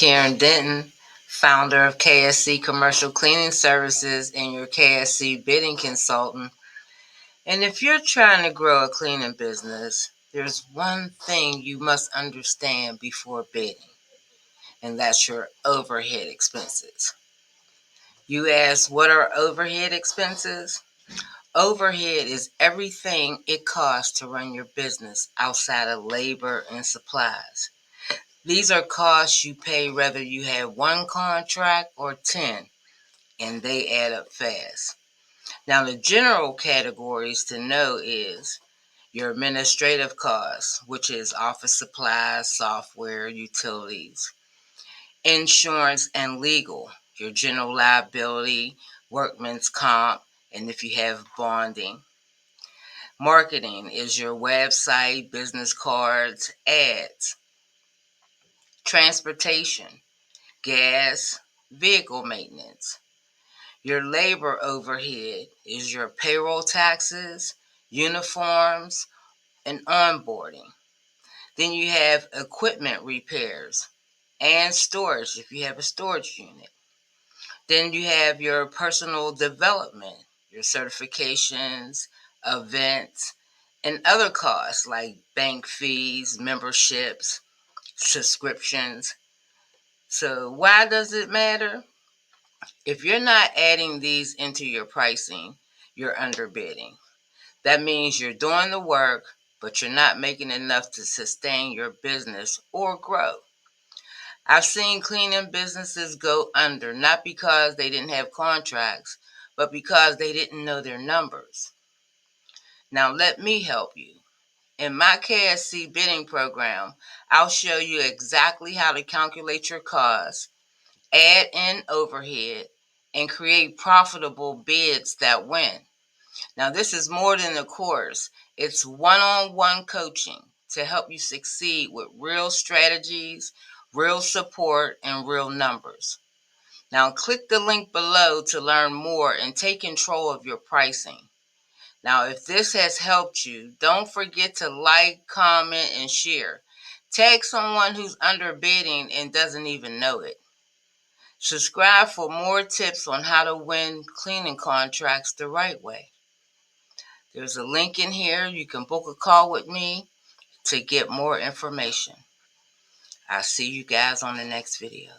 Karen Denton, founder of KSC Commercial Cleaning Services and your KSC bidding consultant. And if you're trying to grow a cleaning business, there's one thing you must understand before bidding, and that's your overhead expenses. You ask, what are overhead expenses? Overhead is everything it costs to run your business outside of labor and supplies. These are costs you pay whether you have one contract or 10, and they add up fast. Now, the general categories to know is your administrative costs, which is office supplies, software, utilities, insurance and legal, your general liability, workman's comp, and if you have bonding. Marketing is your website, business cards, ads. Transportation, gas, vehicle maintenance. Your labor overhead is your payroll taxes, uniforms, and onboarding. Then you have equipment repairs and storage if you have a storage unit. Then you have your personal development, your certifications, events, and other costs like bank fees, memberships, subscriptions. So why does it matter? If you're not adding these into your pricing, you're underbidding. That means you're doing the work, but you're not making enough to sustain your business or grow. I've seen cleaning businesses go under, not because they didn't have contracts, but because they didn't know their numbers. Now let me help you. In my KSC bidding program, I'll show you exactly how to calculate your costs, add in overhead, and create profitable bids that win. Now, this is more than a course. It's one-on-one coaching to help you succeed with real strategies, real support, and real numbers. Now, click the link below to learn more and take control of your pricing. Now, if this has helped you, don't forget to like, comment, and share. Tag someone who's underbidding and doesn't even know it. Subscribe for more tips on how to win cleaning contracts the right way. There's a link in here. You can book a call with me to get more information. I'll see you guys on the next video.